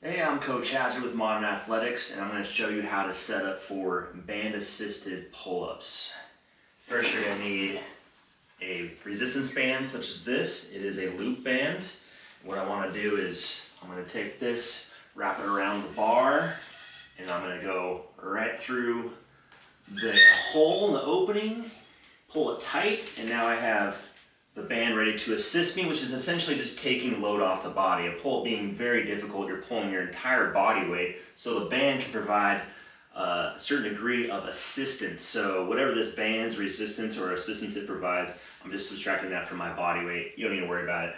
Hey, I'm Coach Hazard with Modern Athletics, and I'm going to show you how to set up for band-assisted pull-ups. First, you're going to need a resistance band such as this. It is a loop band. What I want to do is I'm going to take this, wrap it around the bar, and I'm going to go right through the hole in the opening, pull it tight, and now I have the band ready to assist me, which is essentially just taking load off the body. A pull being very difficult, you're pulling your entire body weight, so the band can provide a certain degree of assistance. So whatever this band's resistance or assistance it provides, I'm just subtracting that from my body weight. You don't need to worry about it.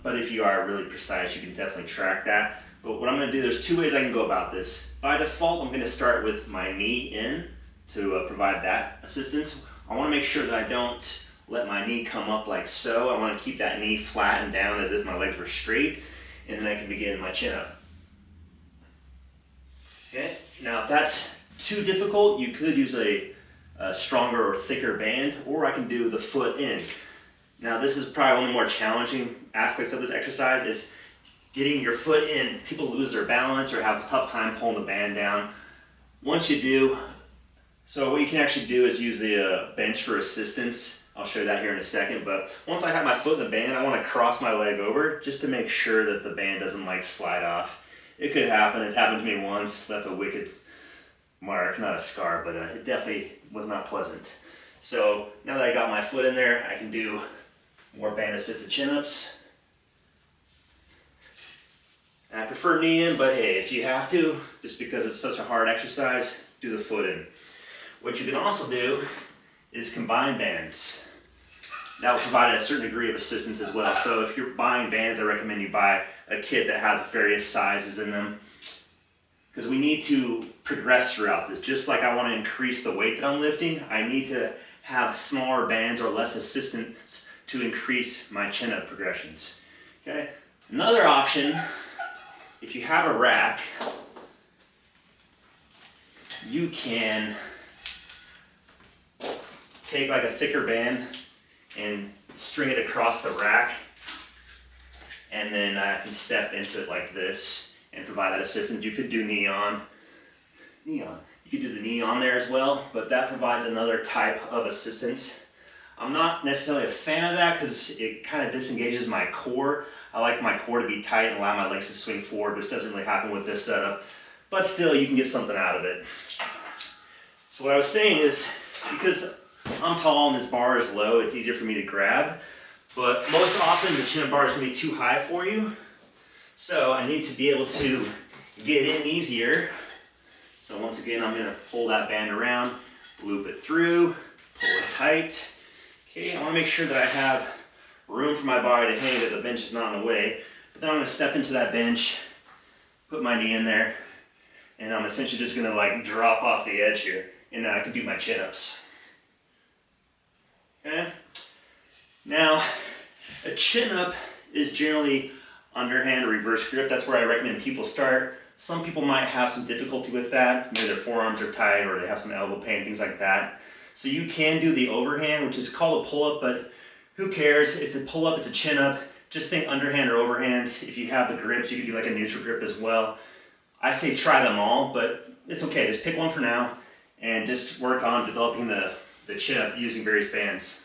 But if you are really precise, you can definitely track that. But what I'm going to do, there's two ways I can go about this. By default, I'm going to start with my knee in to provide that assistance. I want to make sure that I don't let my knee come up like so. I want to keep that knee flat and down as if my legs were straight, and then I can begin my chin up. Okay, now if that's too difficult, you could use a stronger or thicker band, or I can do the foot in. Now this is probably one of the more challenging aspects of this exercise is getting your foot in. People lose their balance or have a tough time pulling the band down. Once you do, so what you can actually do is use the bench for assistance. I'll show you that here in a second, but once I have my foot in the band, I want to cross my leg over just to make sure that the band doesn't slide off. It could happen. It's happened to me once, left a wicked mark, not a scar, but it definitely was not pleasant. So now that I got my foot in there, I can do more band assisted chin-ups. And I prefer knee in, but hey, if you have to, just because it's such a hard exercise, do the foot in. What you can also do is combine bands. That will provide a certain degree of assistance as well. So if you're buying bands, I recommend you buy a kit that has various sizes in them, because we need to progress throughout this. Just like I want to increase the weight that I'm lifting, I need to have smaller bands or less assistance to increase my chin-up progressions. Okay. Another option, if you have a rack, you can take a thicker band and string it across the rack, and then I can step into it like this and provide that assistance. You could do knee on. You could do the knee on there as well, but that provides another type of assistance. I'm not necessarily a fan of that because it kind of disengages my core. I like my core to be tight and allow my legs to swing forward, which doesn't really happen with this setup, but still you can get something out of it. So what I was saying is, because I'm tall and this bar is low, it's easier for me to grab, but most often the chin-up bar is going to be too high for you, so I need to be able to get in easier. So once again, I'm going to pull that band around, loop it through, pull it tight. Okay, I want to make sure that I have room for my body to hang, that the bench is not in the way, but then I'm going to step into that bench, put my knee in there, and I'm essentially just going to drop off the edge here, and now I can do my chin-ups. Okay. Now, a chin-up is generally underhand or reverse grip. That's where I recommend people start. Some people might have some difficulty with that. Maybe their forearms are tight or they have some elbow pain, things like that. So you can do the overhand, which is called a pull-up, but who cares? It's a pull-up, it's a chin-up. Just think underhand or overhand. If you have the grips, you can do a neutral grip as well. I say try them all, but it's okay. Just pick one for now and just work on developing the chin-up using various bands.